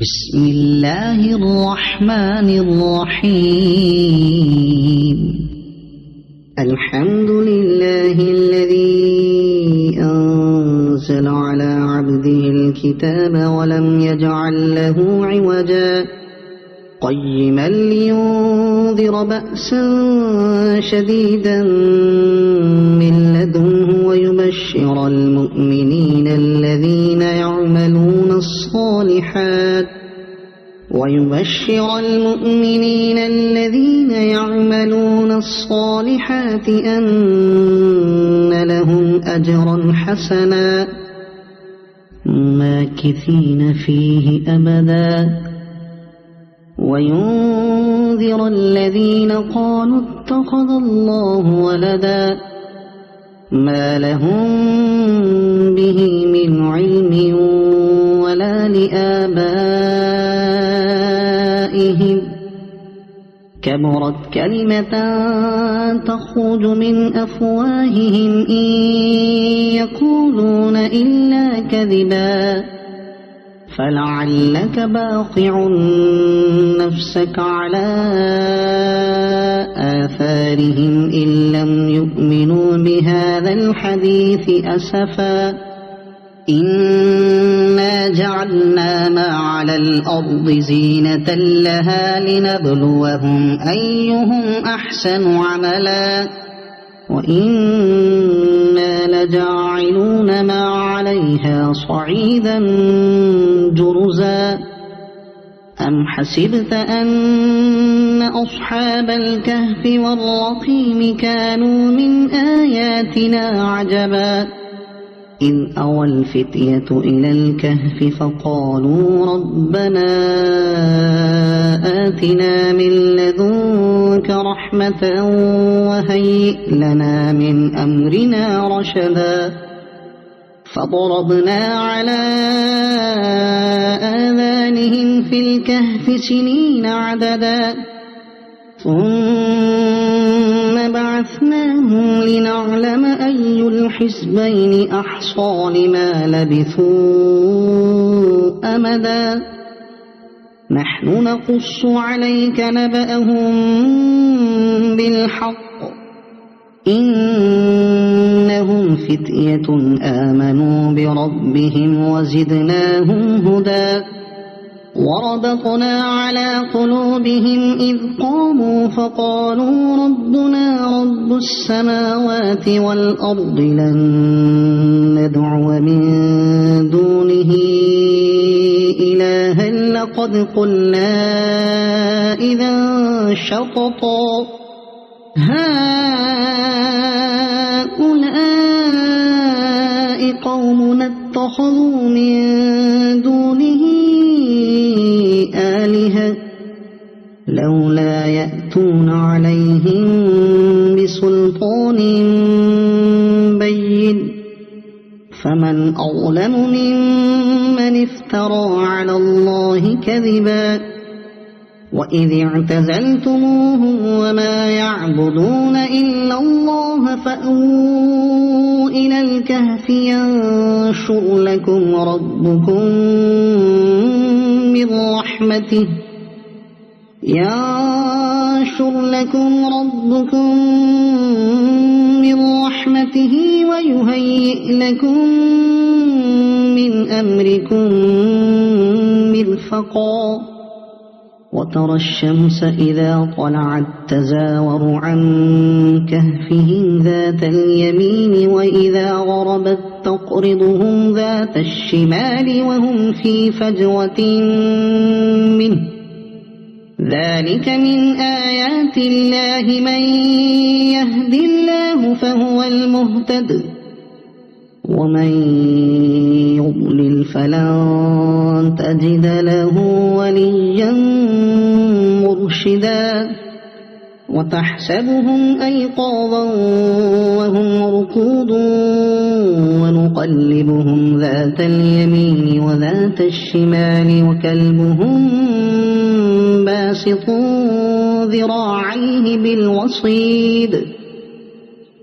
بسم الله الرحمن الرحيم. الحمد لله الذي أنزل على عبده الكتاب ولم يجعل له عوجا قيما لينذر بأسا شديدا من لدنه ويبشر المؤمنين الذين يعملون الصالحات أن لهم أجرا حسنا ماكثين فيه أبدا وينذر الذين قالوا اتخذ الله ولدا ما لهم به من علم ولا لآبائهم كبرت كلمة تخرج من أفواههم إن يقولون إلا كذبا فلعلك باقع نفسك على آثارهم إن لم يؤمنوا بهذا الحديث أسفا إنا جعلنا ما على الأرض زينة لها لنبلوهم أيهم أحسن عملا وإنا لجاعلون ما عليها صعيدا جرزا أم حسبت أن أصحاب الكهف والرقيم كانوا من آياتنا عجبا إذ أوى الفتية إلى الكهف فقالوا ربنا آتنا من لدنك رحمة وهيئ لنا من أمرنا رشدا فضربنا على آذانهم في الكهف سنين عددا ثم بعثناهم لنعلم أي الحزبين أحصى لما لبثوا أمدا نحن نقص عليك نبأهم بالحق إنهم فتية آمنوا بربهم وزدناهم هدى وربطنا على قلوبهم إذ قاموا فقالوا ربنا رب السماوات والأرض لن ندعو من دونه إلها لقد قلنا إذا شططا هؤلاء قومنا اتخذوا من دونه آلهة لولا يأتون عليهم بسلطان بين فمن أظلم ممن افترى على الله كذبا وإذ اعتزلتموهم وما يعبدون إلا الله فأووا إلى الكهف ينشر لكم ربكم من رحمته ويهيئ لكم من أمركم مرفقا وترى الشمس إذا طلعت تزاور عن كهفهم ذات اليمين وإذا غربت تقرضهم ذات الشمال وهم في فجوة منه ذلك من آيات الله من يهد الله فهو المهتد ومن يضلل فلن تجد له وليا مرشدا وتحسبهم أيقاظا وهم رقود ونقلبهم ذات اليمين وذات الشمال وكلبهم باسط ذراعيه بالوصيد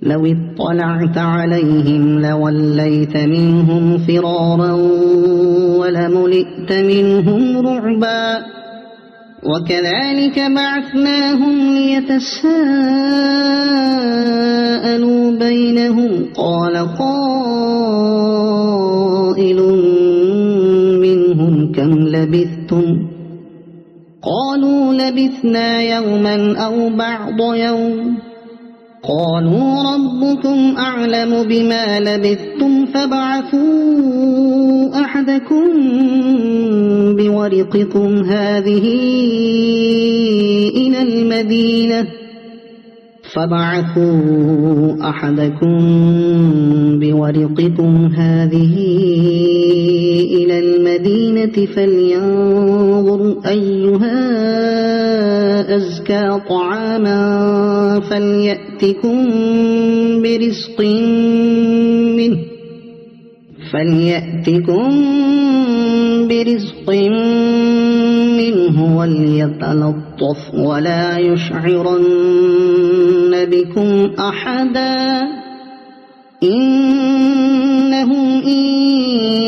لو اطلعت عليهم لوليت منهم فرارا ولملئت منهم رعبا وكذلك بعثناهم ليتساءلوا بينهم قال قائل منهم كم لبثتم قالوا لبثنا يوما أو بعض يوم قالوا ربكم أعلم بما لبثتم فابعثوا أحدكم بورقكم هذه إلى المدينة فلينظر أيها أزكى طعاما فليأتكم برزق منه وليتلطف ولا يشعرن بكم أحدا إنهم إن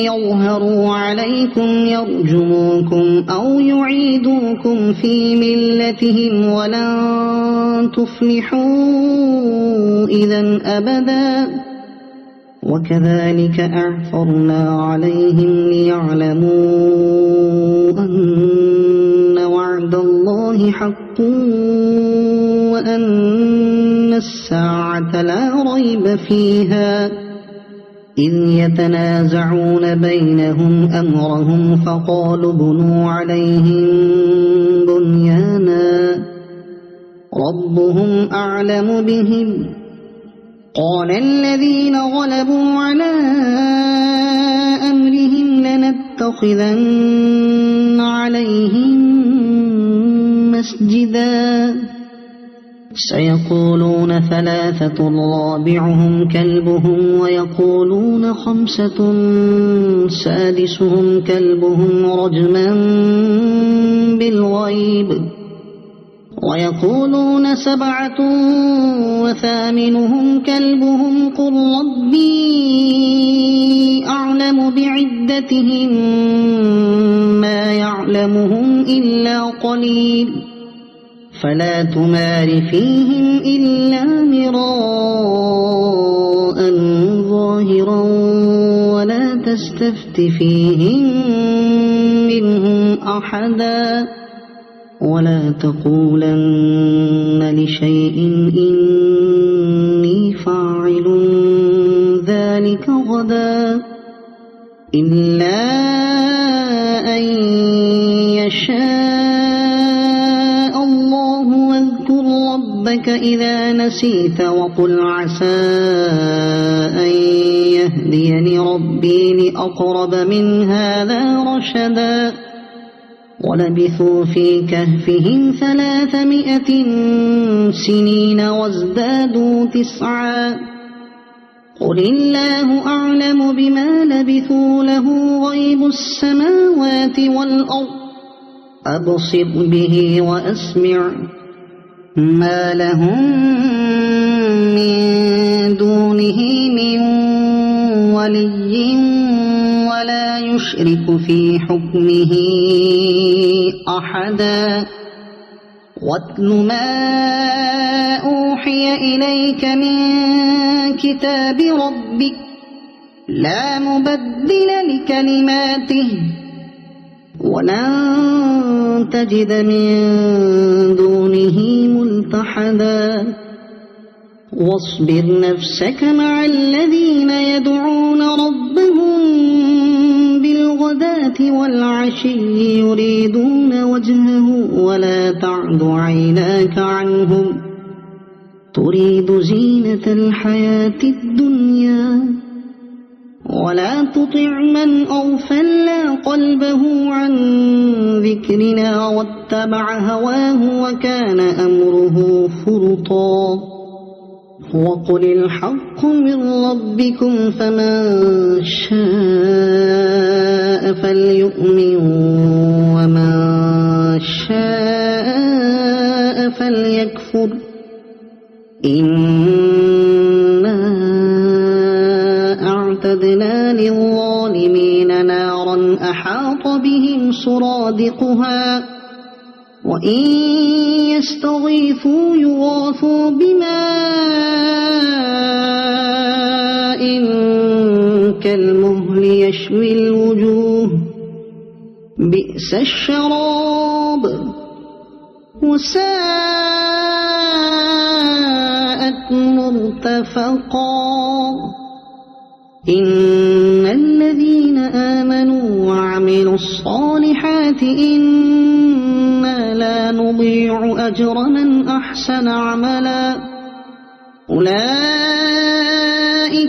يظهروا عليكم يرجموكم أو يعيدوكم في ملتهم ولن تفلحوا إذا أبدا وكذلك أعثرنا عليهم ليعلموا أن وعد الله حق وأن الساعة لا ريب فيها إذ يتنازعون بينهم أمرهم فقالوا ابنوا عليهم بنيانا ربهم أعلم بهم قال الذين غلبوا على أمرهم لنتخذن عليهم مسجدا سيقولون ثلاثة رابعهم كلبهم ويقولون خمسة سادسهم كلبهم رجما بالغيب ويقولون سبعة وثامنهم كلبهم قل ربي أعلم بعدتهم ما يعلمهم إلا قليل فلا تمار فيهم إلا مراء ظاهرا ولا تستفت فيهم منهم أحدا ولا تقولن لشيء إني فاعل ذلك غدا إلا أن يشاء الله واذكر ربك إذا نسيت وقل عسى أن يهديني ربي لأقرب من هذا رشدا ولبثوا في كهفهم 300 سنين وازدادوا 9 قل الله أعلم بما لبثوا له غيب السماوات والأرض أبصر به وأسمع ما لهم من دونه من ولي ولا يشرك في حكمه أحدا واتل ما أوحي إليك من كتاب ربك لا مبدل لكلماته ولن تجد من دونه ملتحدا واصبر نفسك مع الذين يدعون ربهم بالغداة والعشي يريدون وجهه ولا تعد عيناك عنهم تريد زينة الحياة الدنيا ولا تطع من أغفلنا قلبه عن ذكرنا واتبع هواه وكان أمره فرطا وقل الحق من ربكم فمن شاء فليؤمن ومن شاء فليكفر سرادقها وإن يستغيثوا يغاثوا بماء كالمهل يشوي الوجوه بئس الشراب وساءت مرتفقا إن الذين آمنوا وعملوا الصالحات إنا لا نضيع أجر من أحسن عملا أولئك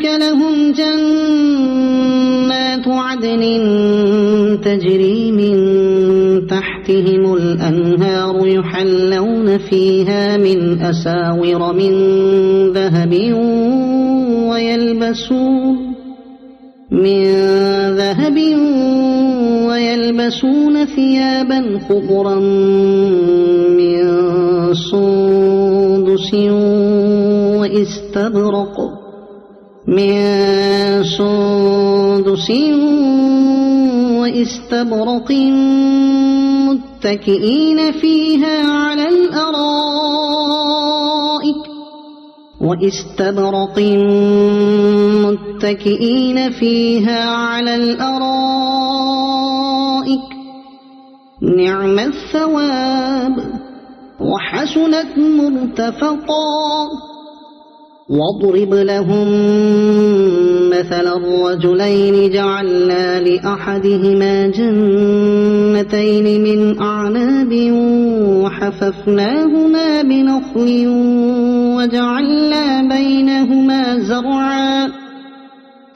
لهم جنات عدن تجري من تحتهم الأنهار يحلون فيها من أساور من ذهب ويلبسون ثيابا خضرا من سندس واستبرق متكئين فيها على الأرائك نعم الثواب وحسنت مرتفقا واضرب لهم مثلا الرجلين جعلنا لأحدهما جنتين من أعناب وحففناهما بنخل وجعلنا بينهما زرعا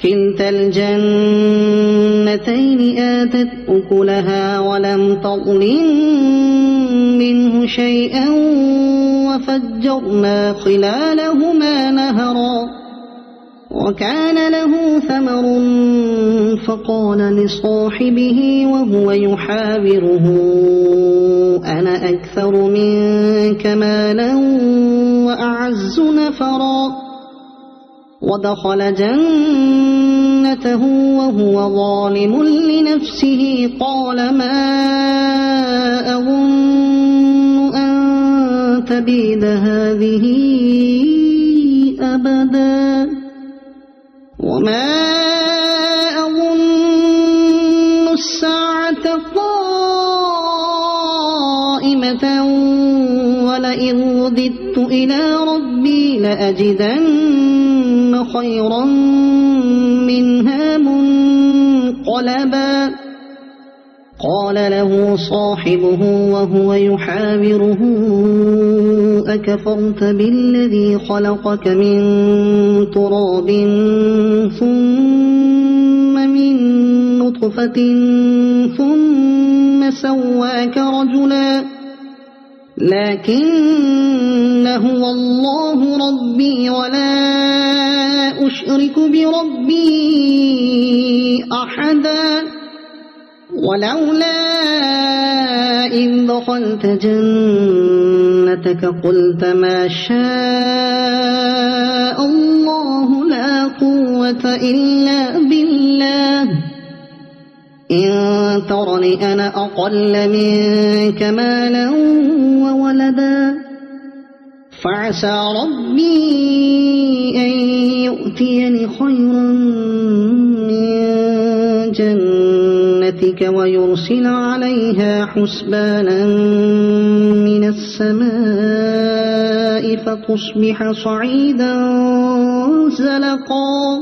كلتا الجنتين آتت أكلها ولم تظلم منه شيئا وفجرنا خلالهما نهرا وكان له ثمر فقال لصاحبه وهو يحاوره أنا أكثر منك مالا وأعز نفرا ودخل جنته وهو ظالم لنفسه قال ما أظن أن تبيد هذه أبدا وما أظن الساعة قائمة ولئن رددت إلى ربي لأجدن خيرا منها منقلبا قال له صاحبه وهو يحاوره أكفرت بالذي خلقك من تراب ثم من نطفة ثم سواك رجلا لكن هو الله ربي ولا أشرك بربي أحدا ولولا إذ دخلت جنتك قلت ما شاء الله لا قوة إلا بالله إن ترني أنا أقل منك مالا وولدا فعسى ربي أن يؤتيني خيرا من جنتك ويرسل عليها حسبانا من السماء فتصبح صعيدا زلقا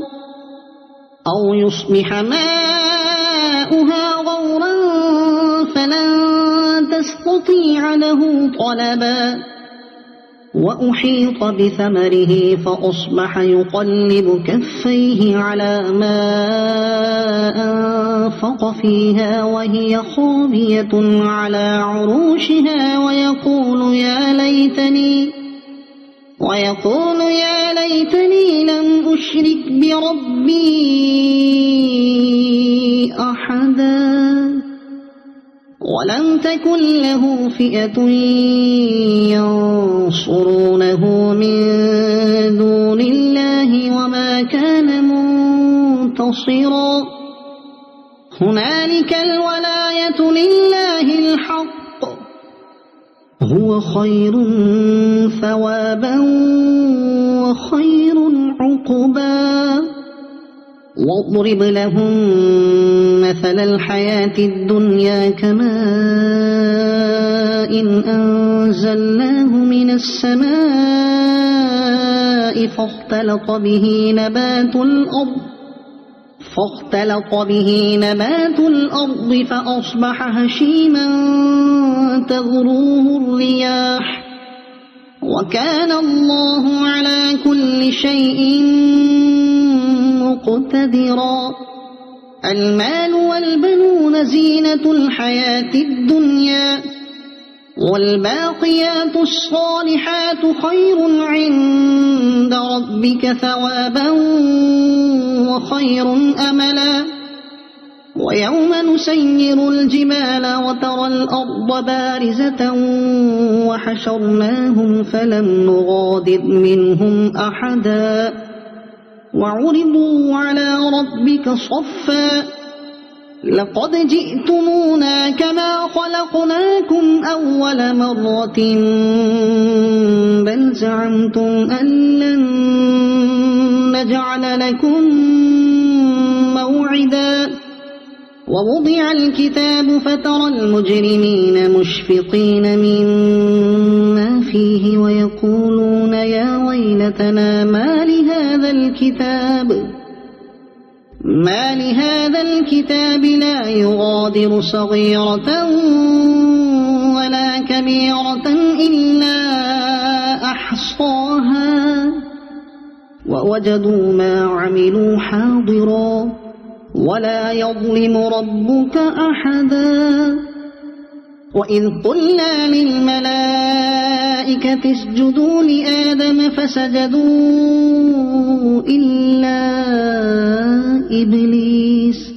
أو يصبح ماؤها غورا فلن تستطيع له طلبا وأحيط بثمره فأصبح يقلب كفيه على ما أنفق فيها وهي خاوية على عروشها ويقول يا ليتني لم أشرك بربي أحدا ولم تكن له فئة ينصرونه من دون الله وما كان منتصرا هنالك الولاية الباقيات لله الحق هو خير ثوابا وخير عقبا واضرب لهم مثل الحياة الدنيا كماء أنزلناه من السماء فاختلط به نبات الأرض فأصبح هشيما تذروه الرياح وكان الله على كل شيء مقتدرا المال والبنون زينة الحياة الدنيا والباقيات الصالحات خير عند ربك ثوابا وخير أملا ويوم نسير الجبال وترى الأرض بارزة وحشرناهم فلم نغادر منهم أحدا وعرضوا على ربك صفا لقد جئتمونا كما خلقناكم أول مرة بل زعمتم أن لن نجعل لكم موعدا ووضع الكتاب فترى المجرمين مشفقين مما فيه ويقولون يا ويلتنا ما لهذا الكتاب لا يغادر صغيرة ولا كبيرة إلا أحصاها ووجدوا ما عملوا حاضرا ولا يظلم ربك أحدا وإذ قلنا للملائكة اسجدوا لآدم فسجدوا إلا إبليس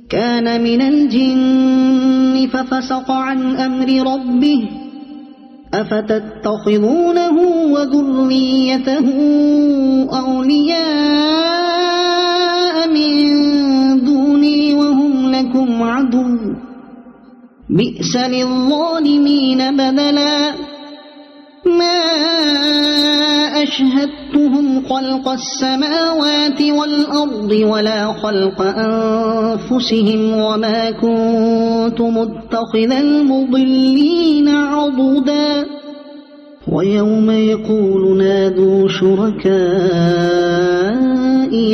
كان من الجن ففسق عن أمر ربه أفتتخذونه وذريته أولياء من دوني وهم لكم عدو بئس للظالمين بدلا ما أشهدتهم خلق السماوات والأرض ولا خلق أنفسهم وما كنت متخذ المضلين عضدا ويوم يقول نادوا شركائي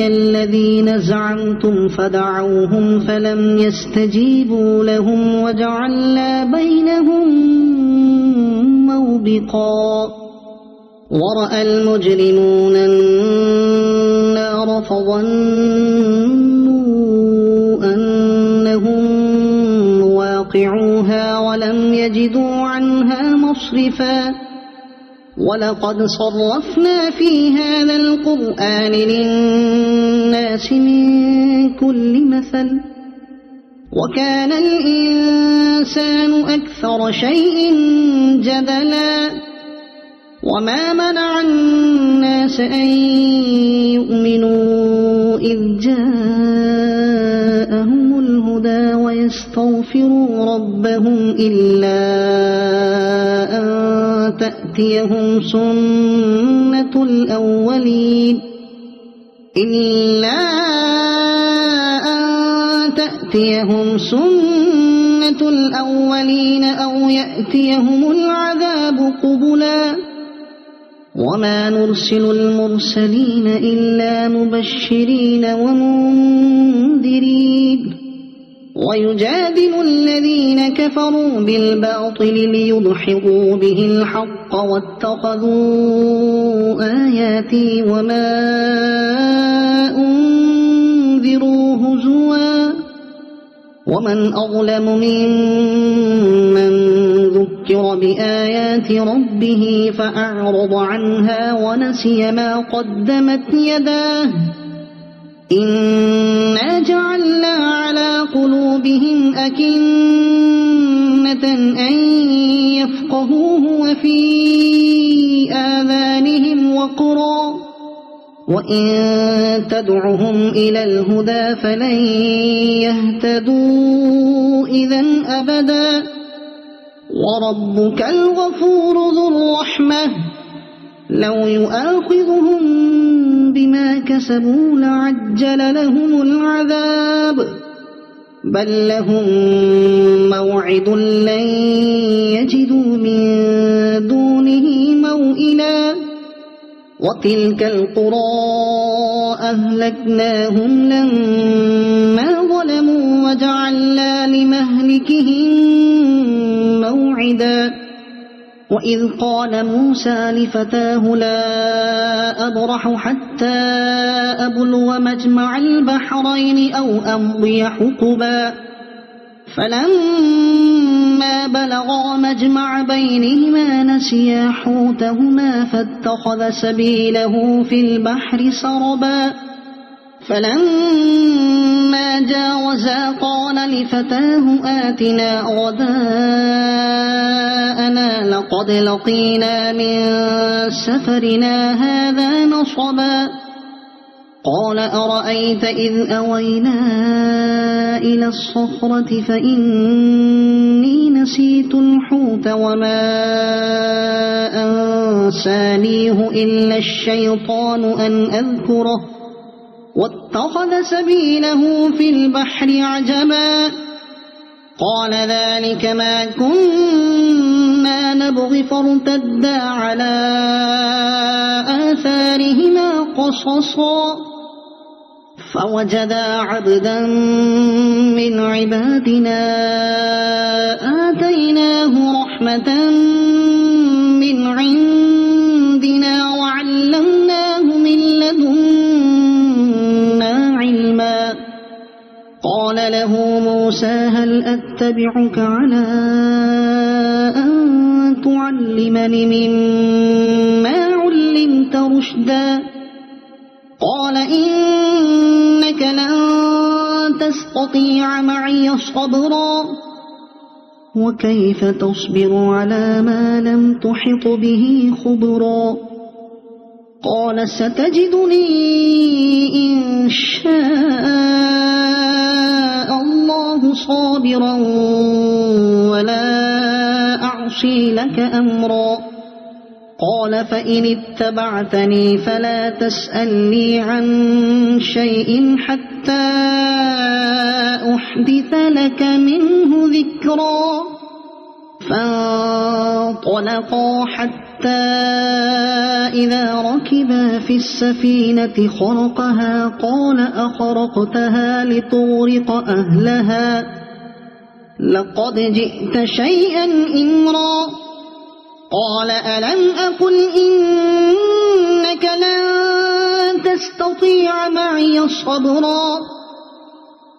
الذين زعمتم فدعوهم فلم يستجيبوا لهم وجعلنا بينهم موبقا ورأى المجرمون النار فظنوا أنهم واقعوها ولم يجدوا عنها مصرفا ولقد صرفنا في هذا القرآن للناس من كل مثل وكان الإنسان أكثر شيء جدلا وما منع الناس أن يؤمنوا إذ جاءهم الهدى ويستغفروا ربهم إلا أن تأتيهم سنة الأولين أو يأتيهم العذاب قبلا وما نرسل المرسلين إلا مبشرين ومنذرين ويجادل الذين كفروا بالباطل ليدحضوا به الحق واتخذوا آياتي وما أنذروا هزوا ومن أظلم ممن ذكر بآيات ربه فأعرض عنها ونسي ما قدمت يداه إنا جعلنا على قلوبهم أكنة أن يفقهوه وفي آذانهم وقرا وإن تدعهم إلى الهدى فلن يهتدوا إذا أبدا وربك الغفور ذو الرحمة لو يؤاخذهم بما كسبوا لعجل لهم العذاب بل لهم موعد لن يجدوا من دونه موئلا وتلك القرى أهلكناهم لما ظلموا وجعلنا لمهلكهم موعدا وإذ قال موسى لفتاه لا أبرح حتى أبلغ مجمع البحرين أو أمضي حقبا فلما بلغا مجمع بينهما نسيا حوتهما فاتخذ سبيله في البحر سربا فلما جاوزا قال لفتاه آتنا غداءنا لقد لقينا من سفرنا هذا نصبا قال أرأيت إذ أوينا إلى الصخرة فإني نسيت الحوت وما أنسانيه إلا الشيطان أن أذكره واتخذ سبيله في البحر عجبا قال ذلك ما كنا نبغي فارتدا على آثارهما قصصا فوجدا عبدا من عبادنا آتيناه رحمة من عندنا وعلمناه من لدنا علما قال له موسى هل أتبعك على أن تعلمني مما علمت رشدا قال إنك لن تستطيع معي صبرا وكيف تصبر على ما لم تحط به خبرا قال ستجدني إن شاء الله صابرا ولا أعصي لك أمرا قال فإن اتبعتني فلا تسألني عن شيء حتى أحدث لك منه ذكرا فانطلقا حتى إذا ركبا في السفينة خرقها قال أخرقتها لتغرق أهلها لقد جئت شيئا إمرا قال ألم أقل إنك لن تستطيع معي صبرا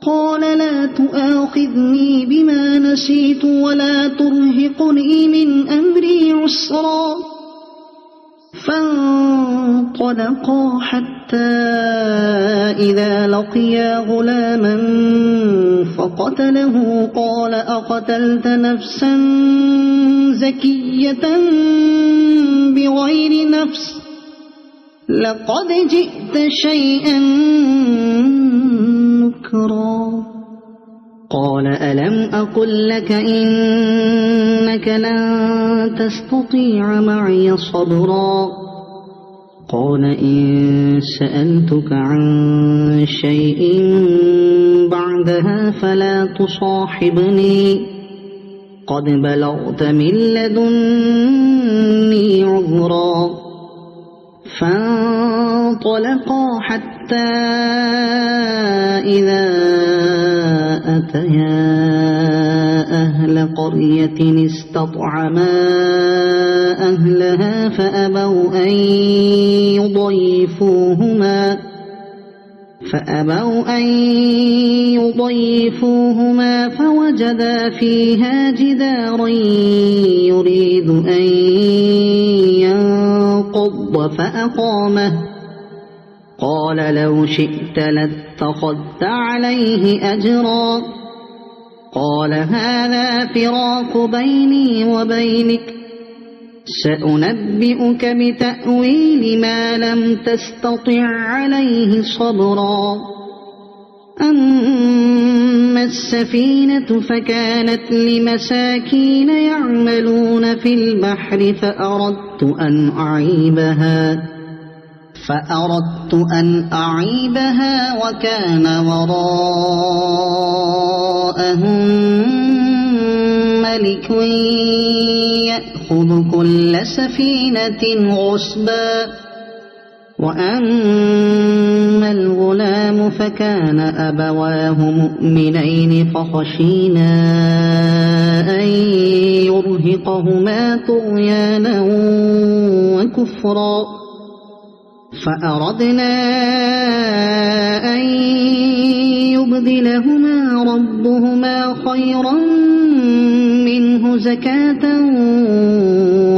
قال لا تؤاخذني بما نسيت ولا ترهقني من أمري عسرا فانطلقا حتى إذا لقيا غلاما فقتله قال أقتلت نفسا زكية بغير نفس لقد جئت شيئا نكرا قال ألم أقل لك إنك لن تستطيع معي صبرا قال إن سألتك عن شيء بعدها فلا تصاحبني قد بلغت من لدني عذرا فانطلقا حتى إذا أتيا أهل قرية استطعما أهلها فأبوا أن يضيفوهما فوجدا فيها جدارا يريد أن ينقض فأقامه قال لو شئت لاتخذت عليه أجرا قال هذا فراق بيني وبينك سأنبئك بتأويل ما لم تستطع عليه صبرا أما السفينة فكانت لمساكين يعملون في البحر فأردت أن أعيبها وكان وراءهم ملك يأخذ كل سفينة غصبا وأما الغلام فكان أبواه مؤمنين فخشينا أن يرهقهما طغيانا وكفرا فأردنا أن يبدلهما ربهما خيرا منه زكاة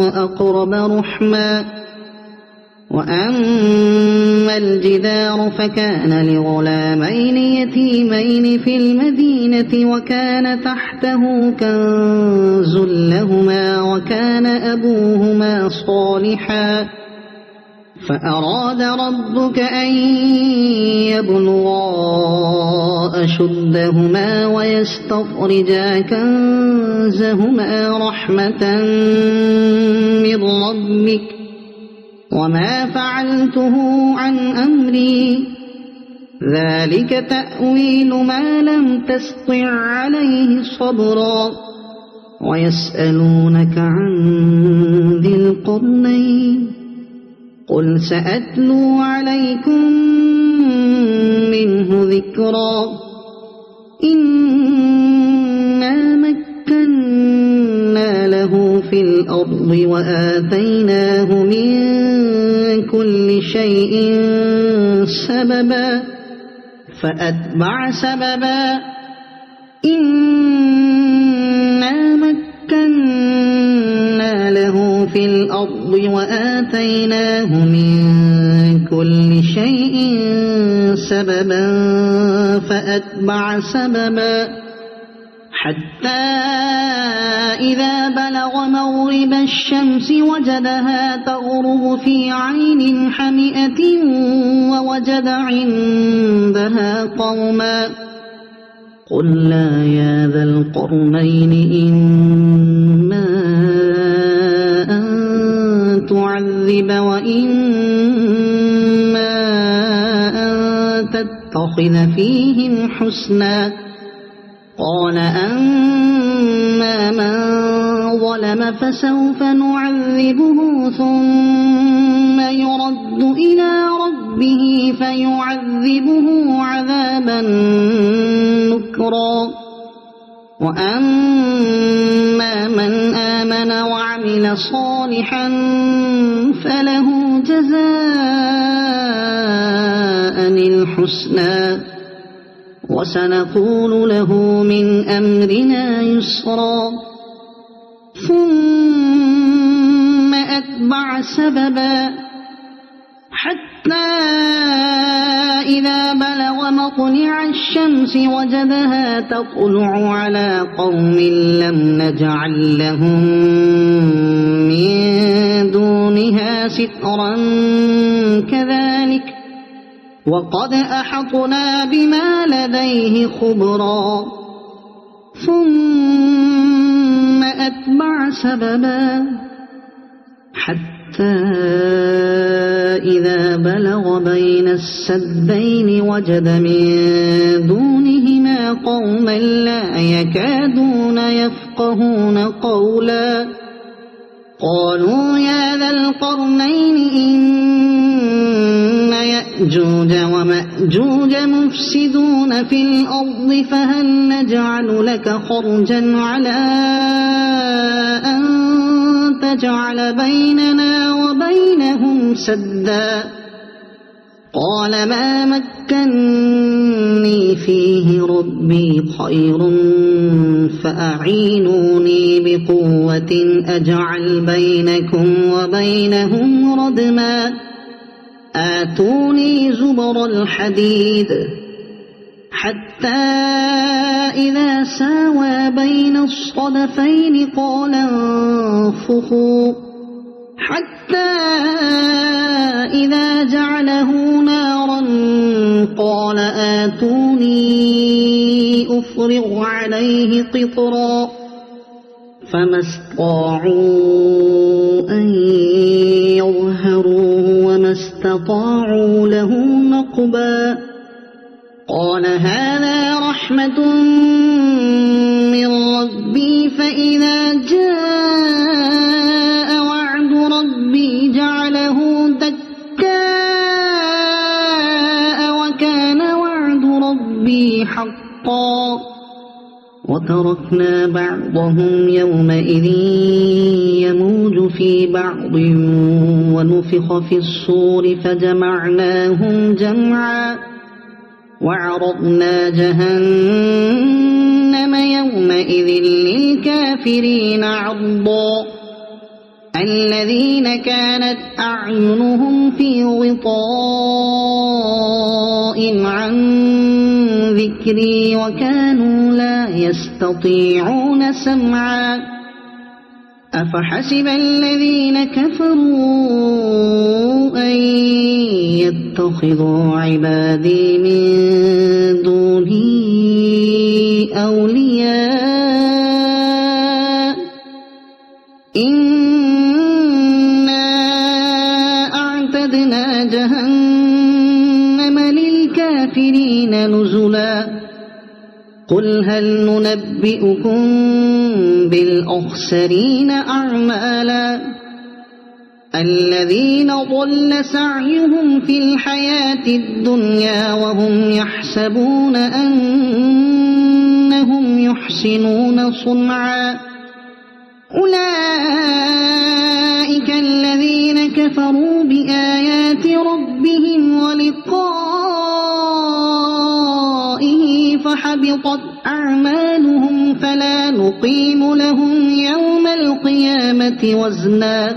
وأقرب رحما وأما الجدار فكان لغلامين يتيمين في المدينة وكان تحته كنز لهما وكان أبوهما صالحا فأراد ربك أن يبلغا أشدهما ويستخرجا كنزهما رحمة من ربك وما فعلته عن أمري ذلك تأويل ما لم تسطع عليه صبرا ويسألونك عن ذي القرنين قل سأتلو عليكم منه ذكرا إنا مكنا له في الأرض وآتيناه من كل شيء سببا فأتبع سببا إنا مكنا له في الأرض وآتيناه من كل شيء سببا فأتبع سببا حتى إذا بلغ مغرب الشمس وجدها تغرب في عين حمئة ووجد عندها قوما قلنا يا ذا القرنين إما أن تعذب وإما أن تتخذ فيهم حسنا قال أما من ظلم فسوف نعذبه ثم يرد إلى ربه فيعذبه عذابا نكرا وأما من آمن وعمل صالحا فله جزاء الحسنى وسنقول له من أمرنا يسرا ثم أتبع سببا حتى إذا بلغ مطلع الشمس وجدها تطلع على قوم لم نجعل لهم من دونها سترا كذلك وقد أحطنا بما لديه خبرا ثم أتبع سببا حتى إذا بلغ بين السدين وجد من دونهما قوما لا يكادون يفقهون قولا قالوا يا ذا القرنين إن يأجوج ومأجوج مفسدون في الأرض فهل نجعل لك خرجا على أن تجعل بيننا وبينهم سدا قال ما مكني فيه ربي خير فأعينوني بقوة أجعل بينكم وبينهم ردما آتوني زبر الحديد حتى إذا ساوى بين الصدفين قال انفخوا حتى إذا جعله نارا قال آتوني أفرغ عليه قطرا فما استطاعوا أن يظهروه وما استطاعوا له نقبا قال هذا رحمة من ربي فإذا جاء وعد ربي جعله دكاء وكان وعد ربي حقا وتركنا بعضهم يومئذ يموج في بعض ونفخ في الصور فجمعناهم جمعا وعرضنا جهنم يومئذ للكافرين عرضا الذين كانت أعينهم في غطاء عن ذكري وكانوا لا يستطيعون سمعا أفحسب الذين كفروا أن يتخذوا عبادي من دوني أولياء إنا أعتدنا جهنم للكافرين نزلا قل هل ننبئكم بالأخسرين أعمالا الذين ضل سعيهم في الحياة الدنيا وهم يحسبون أنهم يحسنون صنعا أولئك الذين كفروا بآيات ربهم ولقائه فحبطت أعمالهم فلا نقيم لهم يوم القيامة وزنا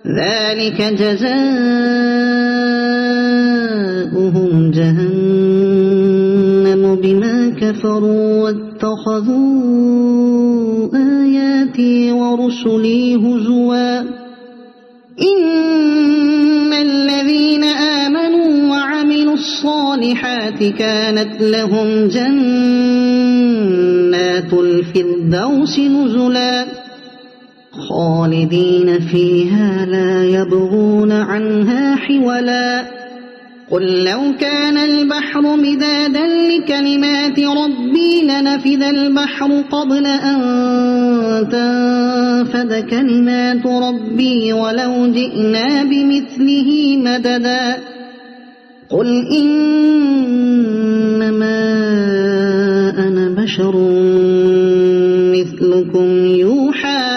ذلك جزاؤهم جهنم بما كفروا واتخذوا آياتي ورسلي هزوا إن الذين آمنوا وعملوا الصالحات كانت لهم جنات الفردوس نزلا خالدين فيها لا يبغون عنها حولا قل لو كان البحر مدادا لكلمات ربي لنفد البحر قبل أن تنفد كلمات ربي ولو جئنا بمثله مددا قل إنما أنا بشر مثلكم يوحى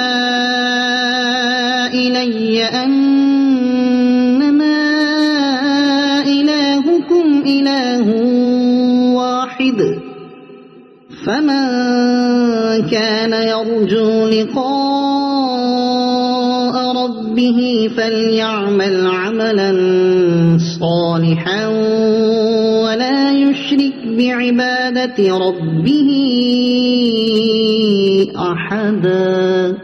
إلي أنما إلهكم إله واحد فمن كان يرجو لقاء ربه فليعمل عملا صالحا ولا يشرك بعبادة ربه أحدا.